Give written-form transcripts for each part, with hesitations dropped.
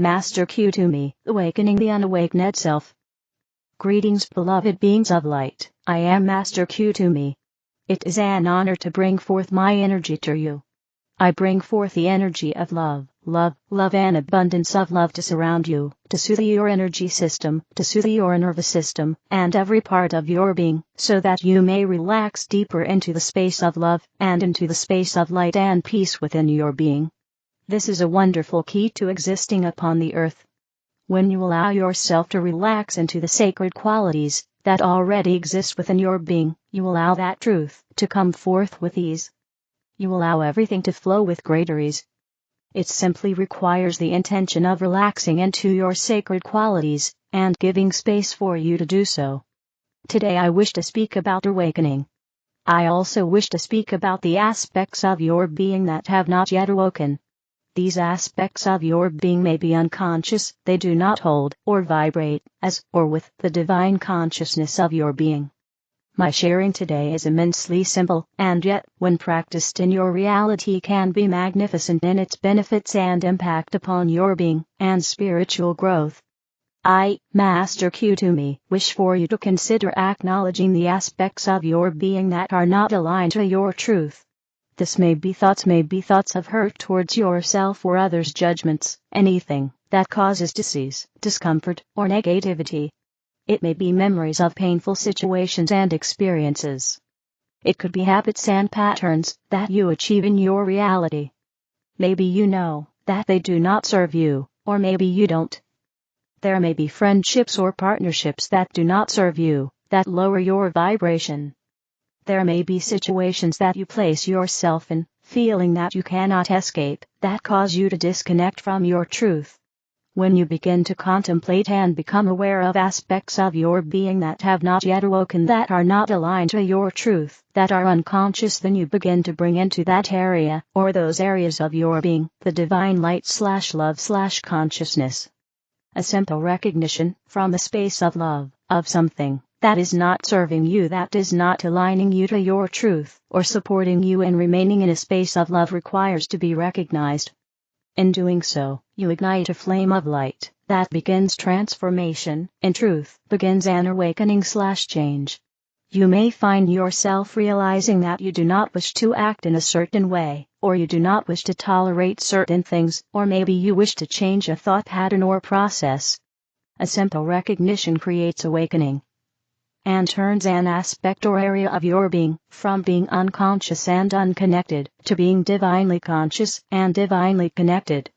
Master Kuthumi, awakening the unawakened self. Greetings, beloved beings of light. I am Master Kuthumi. It is an honor to bring forth my energy to you. I bring forth the energy of love, and abundance of love to surround you, to soothe your energy system, to soothe your nervous system, and every part of your being, so that you may relax deeper into the space of love, and into the space of light and peace within your being. This is a wonderful key to existing upon the earth. When you allow yourself to relax into the sacred qualities that already exist within your being, you allow that truth to come forth with ease. You allow everything to flow with greater ease. It simply requires the intention of relaxing into your sacred qualities, and giving space for you to do so. Today I wish to speak about awakening. I also wish to speak about the aspects of your being that have not yet awoken. These aspects of your being may be unconscious, they do not hold or vibrate as or with the divine consciousness of your being. My sharing today is immensely simple, and yet, when practiced in your reality, can be magnificent in its benefits and impact upon your being and spiritual growth. I, Master Kuthumi, wish for you to consider acknowledging the aspects of your being that are not aligned to your truth. This may be thoughts of hurt towards yourself or others, judgments, anything that causes disease, discomfort, or negativity. It may be memories of painful situations and experiences. It could be habits and patterns that you achieve in your reality. Maybe you know that they do not serve you, or maybe you don't. There may be friendships or partnerships that do not serve you, that lower your vibration. There may be situations that you place yourself in, feeling that you cannot escape, that cause you to disconnect from your truth. When you begin to contemplate and become aware of aspects of your being that have not yet awoken, that are not aligned to your truth, that are unconscious, then you begin to bring into that area, or those areas of your being, the divine light/love/consciousness. A simple recognition, from a space of love, of something that is not serving you, that is not aligning you to your truth, or supporting you in remaining in a space of love, requires to be recognized. In doing so, you ignite a flame of light that begins transformation, in truth, begins an awakening/change. You may find yourself realizing that you do not wish to act in a certain way, or you do not wish to tolerate certain things, or maybe you wish to change a thought pattern or process. A simple recognition creates awakening, and turns an aspect or area of your being from being unconscious and unconnected to being divinely conscious and divinely connected.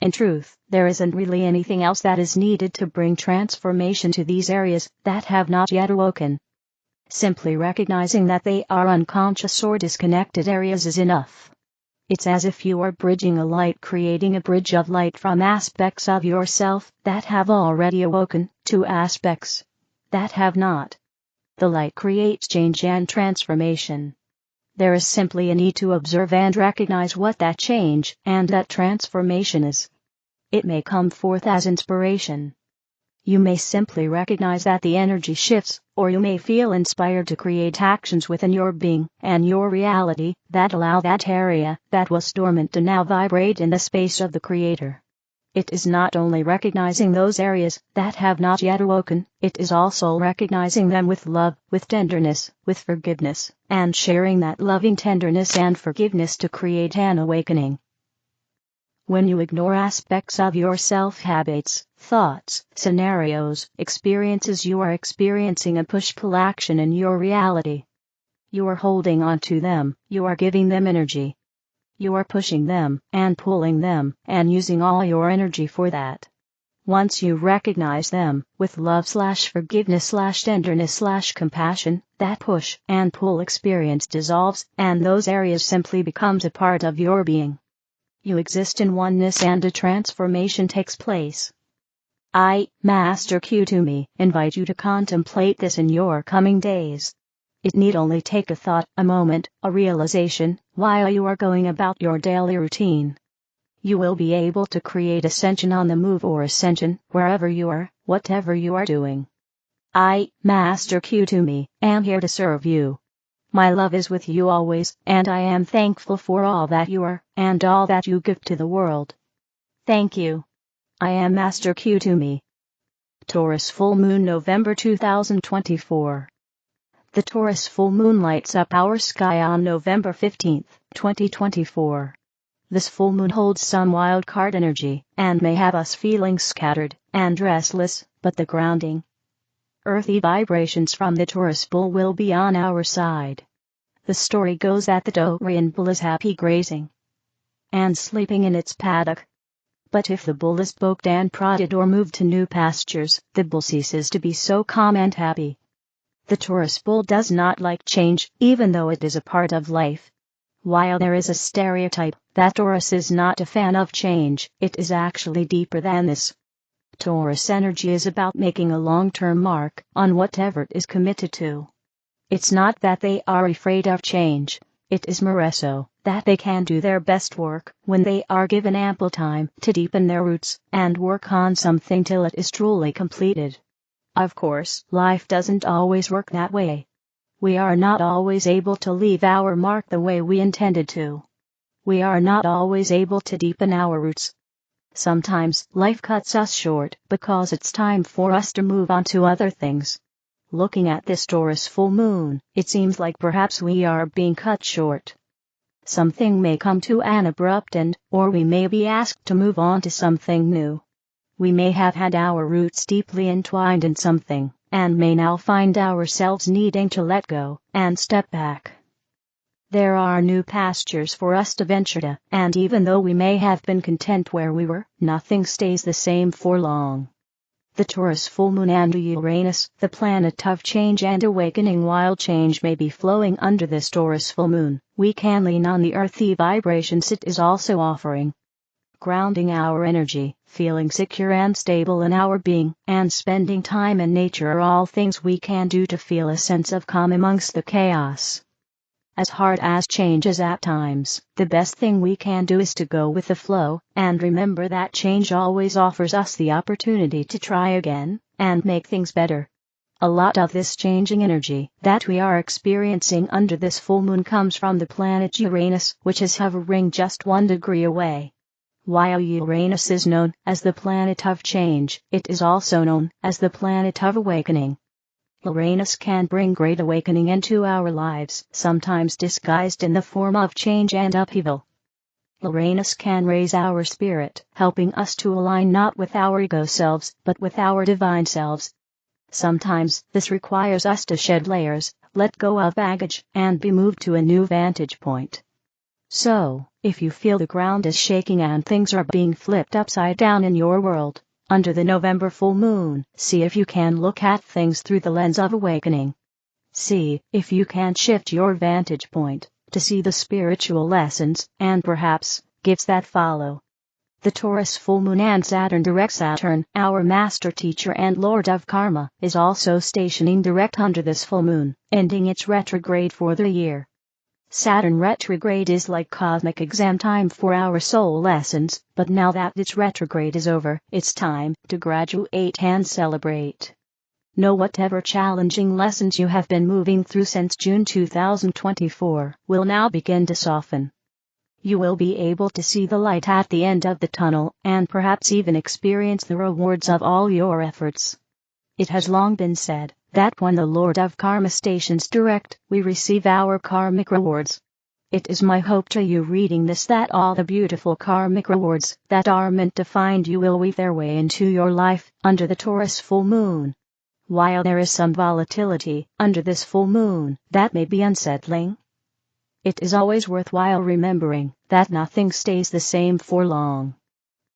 In truth, there isn't really anything else that is needed to bring transformation to these areas that have not yet awoken. Simply recognizing that they are unconscious or disconnected areas is enough. It's as if you are bridging a light, creating a bridge of light from aspects of yourself that have already awoken to aspects that have not. The light creates change and transformation. There is simply a need to observe and recognize what that change and that transformation is. It may come forth as inspiration. You may simply recognize that the energy shifts, or you may feel inspired to create actions within your being and your reality that allow that area that was dormant to now vibrate in the space of the Creator. It is not only recognizing those areas that have not yet awoken, it is also recognizing them with love, with tenderness, with forgiveness, and sharing that loving tenderness and forgiveness to create an awakening. When you ignore aspects of yourself, habits, thoughts, scenarios, experiences, you are experiencing a push-pull action in your reality. You are holding on to them, you are giving them energy. You are pushing them, and pulling them, and using all your energy for that. Once you recognize them, with love/forgiveness/tenderness/compassion, that push and pull experience dissolves, and those areas simply becomes a part of your being. You exist in oneness and a transformation takes place. I, Master Kuthumi, invite you to contemplate this in your coming days. It need only take a thought, a moment, a realization, while you are going about your daily routine. You will be able to create ascension on the move or ascension, wherever you are, whatever you are doing. I, Master Kuthumi, am here to serve you. My love is with you always, and I am thankful for all that you are, and all that you give to the world. Thank you. I am Master Kuthumi. Taurus full moon November 2024. The Taurus full moon lights up our sky on November 15, 2024. This full moon holds some wild card energy and may have us feeling scattered and restless, but the grounding, earthy vibrations from the Taurus bull will be on our side. The story goes that the Taurian bull is happy grazing and sleeping in its paddock. But if the bull is poked and prodded or moved to new pastures, the bull ceases to be so calm and happy. The Taurus bull does not like change, even though it is a part of life. While there is a stereotype that Taurus is not a fan of change, it is actually deeper than this. Taurus energy is about making a long-term mark on whatever it is committed to. It's not that they are afraid of change. It is more so that they can do their best work when they are given ample time to deepen their roots and work on something till it is truly completed. Of course, life doesn't always work that way. We are not always able to leave our mark the way we intended to. We are not always able to deepen our roots. Sometimes life cuts us short because it's time for us to move on to other things. Looking at this Taurus full moon, it seems like perhaps we are being cut short. Something may come to an abrupt end, or we may be asked to move on to something new. We may have had our roots deeply entwined in something, and may now find ourselves needing to let go and step back. There are new pastures for us to venture to, and even though we may have been content where we were, nothing stays the same for long. The Taurus full moon and Uranus, the planet of change and awakening. While change may be flowing under this Taurus full moon, we can lean on the earthy vibrations it is also offering. Grounding our energy, feeling secure and stable in our being, and spending time in nature are all things we can do to feel a sense of calm amongst the chaos. As hard as change is at times, the best thing we can do is to go with the flow, and remember that change always offers us the opportunity to try again, and make things better. A lot of this changing energy that we are experiencing under this full moon comes from the planet Uranus, which is hovering just 1 degree away. While Uranus is known as the planet of change, it is also known as the planet of awakening. Uranus can bring great awakening into our lives, sometimes disguised in the form of change and upheaval. Uranus can raise our spirit, helping us to align not with our ego selves, but with our divine selves. Sometimes this requires us to shed layers, let go of baggage, and be moved to a new vantage point. So, if you feel the ground is shaking and things are being flipped upside down in your world, under the November full moon, see if you can look at things through the lens of awakening. See if you can shift your vantage point to see the spiritual lessons and perhaps gifts that follow. The Taurus full moon and Saturn direct. Saturn, our master teacher and lord of karma, is also stationing direct under this full moon, ending its retrograde for the year. Saturn retrograde is like cosmic exam time for our soul lessons, but now that its retrograde is over, it's time to graduate and celebrate. Know whatever challenging lessons you have been moving through since June 2024 will now begin to soften. You will be able to see the light at the end of the tunnel, and perhaps even experience the rewards of all your efforts. It has long been said that when the Lord of Karma stations direct, we receive our karmic rewards. It is my hope to you reading this that all the beautiful karmic rewards that are meant to find you will weave their way into your life under the Taurus full moon. While there is some volatility under this full moon that may be unsettling, it is always worthwhile remembering that nothing stays the same for long.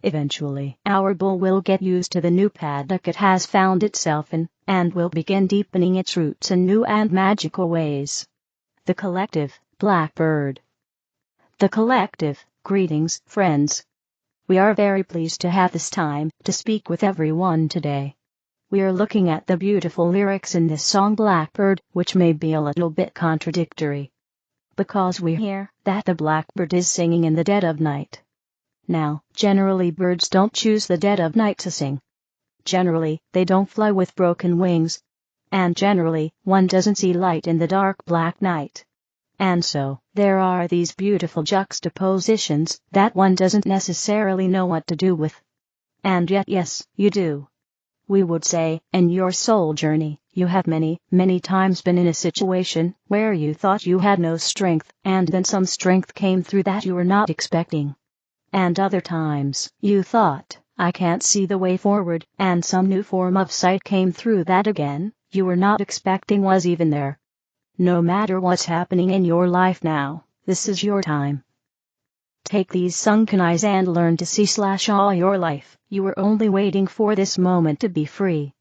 Eventually, our bull will get used to the new paddock it has found itself in, and will begin deepening its roots in new and magical ways. The Collective, Blackbird. The Collective, greetings, friends. We are very pleased to have this time to speak with everyone today. We are looking at the beautiful lyrics in this song Blackbird, which may be a little bit contradictory, because we hear that the blackbird is singing in the dead of night. Now, generally birds don't choose the dead of night to sing. Generally, they don't fly with broken wings. And generally, one doesn't see light in the dark black night. And so, there are these beautiful juxtapositions that one doesn't necessarily know what to do with. And yet yes, you do. We would say, in your soul journey, you have many, many times been in a situation where you thought you had no strength, and then some strength came through that you were not expecting. And other times, you thought, I can't see the way forward, and some new form of sight came through that again, you were not expecting was even there. No matter what's happening in your life now, this is your time. Take these sunken eyes and learn to see / all your life, you were only waiting for this moment to be free.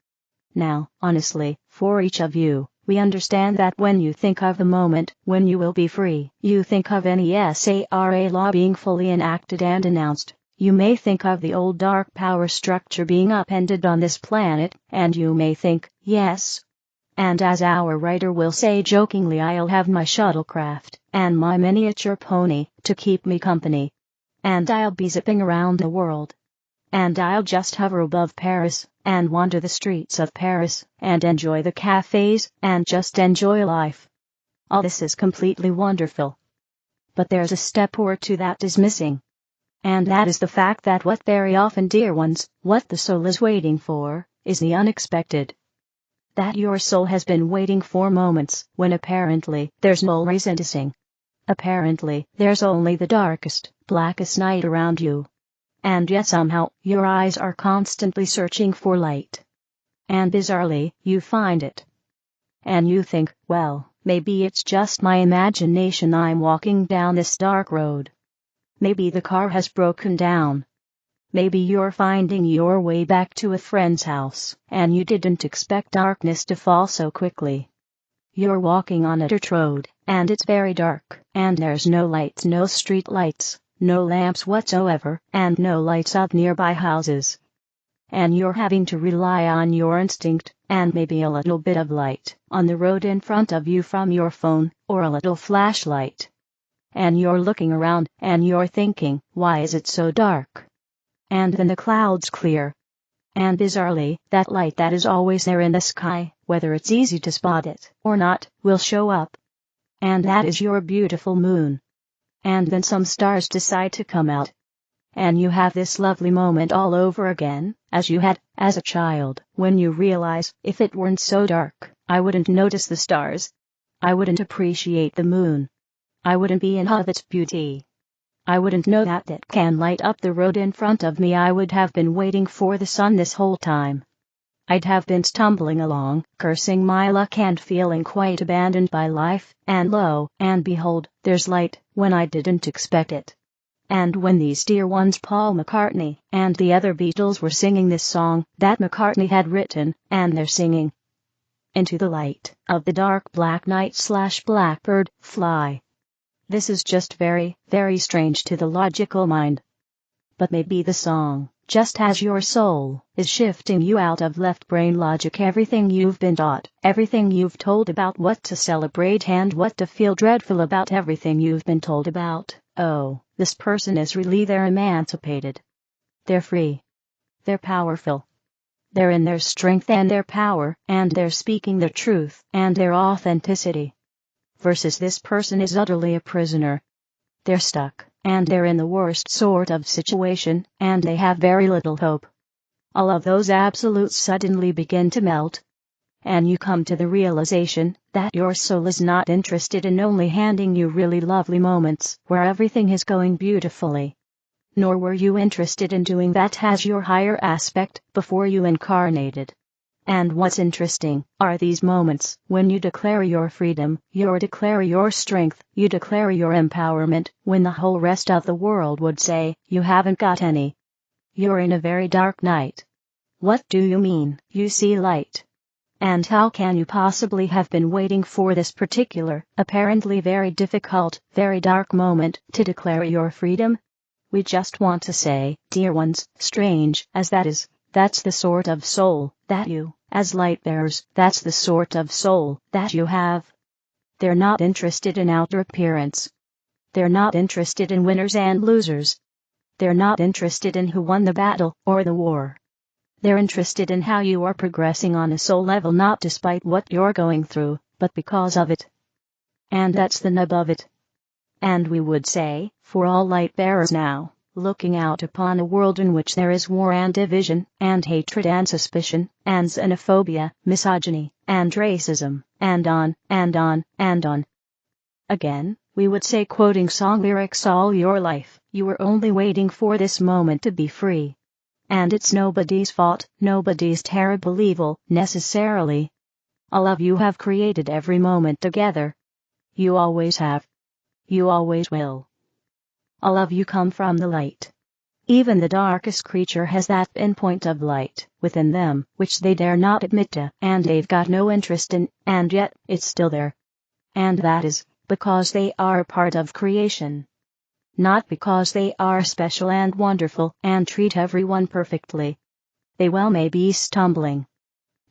Now, honestly, for each of you, we understand that when you think of the moment when you will be free, you think of any SARA law being fully enacted and announced. You may think of the old dark power structure being upended on this planet, and you may think, yes. And as our writer will say jokingly, I'll have my shuttlecraft and my miniature pony to keep me company. And I'll be zipping around the world. And I'll just hover above Paris, and wander the streets of Paris, and enjoy the cafes, and just enjoy life. All this is completely wonderful. But there's a step or two that is missing. And that is the fact that what very often, dear ones, what the soul is waiting for, is the unexpected. That your soul has been waiting for moments when apparently there's no reason to sing. Apparently there's only the darkest, blackest night around you. And yet somehow your eyes are constantly searching for light. And bizarrely you find it. And you think, well, maybe it's just my imagination, I'm walking down this dark road. Maybe the car has broken down. Maybe you're finding your way back to a friend's house, and you didn't expect darkness to fall so quickly. You're walking on a dirt road, and it's very dark, and there's no lights, no street lights, no lamps whatsoever, and no lights of nearby houses. And you're having to rely on your instinct, and maybe a little bit of light on the road in front of you from your phone, or a little flashlight. And you're looking around, and you're thinking, why is it so dark? And then the clouds clear. And bizarrely, that light that is always there in the sky, whether it's easy to spot it or not, will show up. And that is your beautiful moon. And then some stars decide to come out. And you have this lovely moment all over again, as you had, as a child, when you realize, if it weren't so dark, I wouldn't notice the stars. I wouldn't appreciate the moon. I wouldn't be in awe of its beauty. I wouldn't know that it can light up the road in front of me. I would have been waiting for the sun this whole time. I'd have been stumbling along, cursing my luck and feeling quite abandoned by life, and lo and behold, there's light, when I didn't expect it. And when these dear ones Paul McCartney and the other Beatles were singing this song that McCartney had written, and they're singing, into the light of the dark black night / Blackbird, fly. This is just very, very strange to the logical mind. But maybe the song, just as your soul, is shifting you out of left brain logic, everything you've been taught, everything you've told about what to celebrate and what to feel dreadful about, everything you've been told about, oh, this person is really, they're emancipated. They're free. They're powerful. They're in their strength and their power, and they're speaking their truth and their authenticity. Versus this person is utterly a prisoner. They're stuck, and they're in the worst sort of situation, and they have very little hope. All of those absolutes suddenly begin to melt. And you come to the realization that your soul is not interested in only handing you really lovely moments where everything is going beautifully. Nor were you interested in doing that as your higher aspect before you incarnated. And what's interesting are these moments when you declare your freedom, you declare your strength, you declare your empowerment, when the whole rest of the world would say, you haven't got any. You're in a very dark night. What do you mean, you see light? And how can you possibly have been waiting for this particular, apparently very difficult, very dark moment to declare your freedom? We just want to say, dear ones, strange as that is, that's the sort of soul that you, as light bearers, that's the sort of soul that you have. They're not interested in outer appearance. They're not interested in winners and losers. They're not interested in who won the battle or the war. They're interested in how you are progressing on a soul level, not despite what you're going through, but because of it. And that's the nub of it. And we would say, for all light bearers now, looking out upon a world in which there is war and division, and hatred and suspicion, and xenophobia, misogyny, and racism, and on, and on, and on. Again, we would say, quoting song lyrics, all your life, you were only waiting for this moment to be free. And it's nobody's fault, nobody's terrible evil, necessarily. All of you have created every moment together. You always have. You always will. All of you come from the light. Even the darkest creature has that pinpoint of light within them, which they dare not admit to, and they've got no interest in, and yet, it's still there. And that is because they are part of creation. Not because they are special and wonderful and treat everyone perfectly. They well may be stumbling.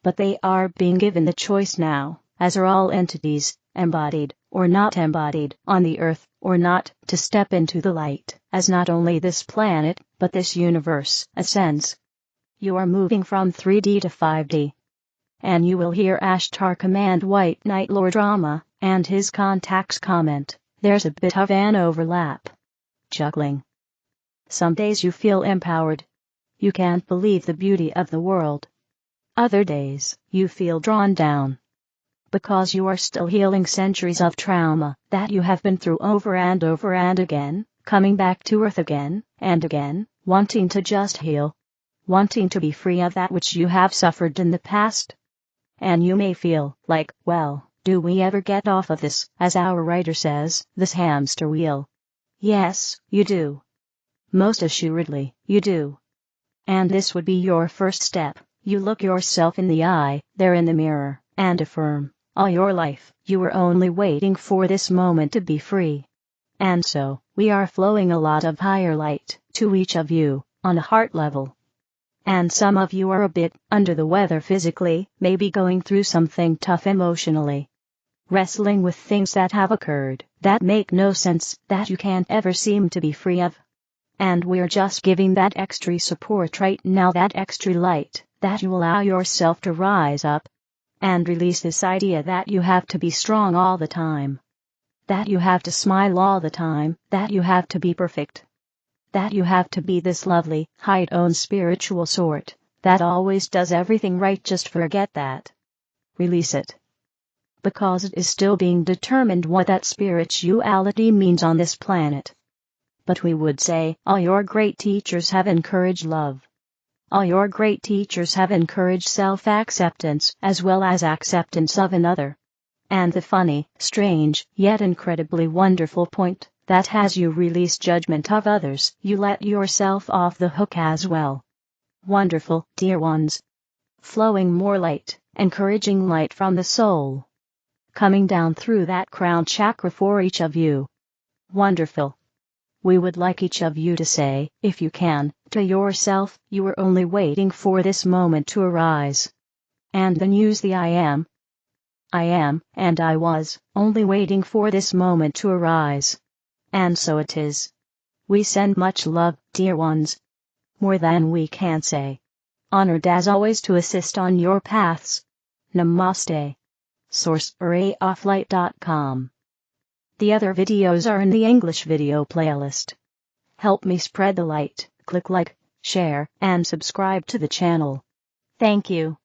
But they are being given the choice now, as are all entities, embodied or not embodied on the earth, or not, to step into the light, as not only this planet, but this universe ascends. You are moving from 3D to 5D. And you will hear Ashtar command White Knight Lord Rama, and his contacts comment, there's a bit of an overlap. Juggling. Some days you feel empowered. You can't believe the beauty of the world. Other days, you feel drawn down. Because you are still healing centuries of trauma that you have been through over and over and again, coming back to earth again and again, wanting to just heal. Wanting to be free of that which you have suffered in the past. And you may feel like, well, do we ever get off of this, as our writer says, this hamster wheel? Yes, you do. Most assuredly, you do. And this would be your first step. You look yourself in the eye, there in the mirror, and affirm, all your life, you were only waiting for this moment to be free. And so, we are flowing a lot of higher light to each of you, on a heart level. And some of you are a bit under the weather physically, maybe going through something tough emotionally. Wrestling with things that have occurred, that make no sense, that you can't ever seem to be free of. And we're just giving that extra support right now, that extra light, that you allow yourself to rise up. And release this idea that you have to be strong all the time. That you have to smile all the time, that you have to be perfect. That you have to be this lovely, high-owned spiritual sort, that always does everything right. Just forget that. Release it. Because it is still being determined what that spirituality means on this planet. But we would say, all your great teachers have encouraged love. All your great teachers have encouraged self-acceptance, as well as acceptance of another. And the funny, strange, yet incredibly wonderful point, that has you release judgment of others, you let yourself off the hook as well. Wonderful, dear ones. Flowing more light, encouraging light from the soul. Coming down through that crown chakra for each of you. Wonderful. We would like each of you to say, if you can, to yourself, you were only waiting for this moment to arise. And then use the I am, and I was, only waiting for this moment to arise. And so it is. We send much love, dear ones. More than we can say. Honored as always to assist on your paths. Namaste. SourceArrayOfflight.com. The other videos are in the English video playlist. Help me spread the light, click like, share, and subscribe to the channel. Thank you.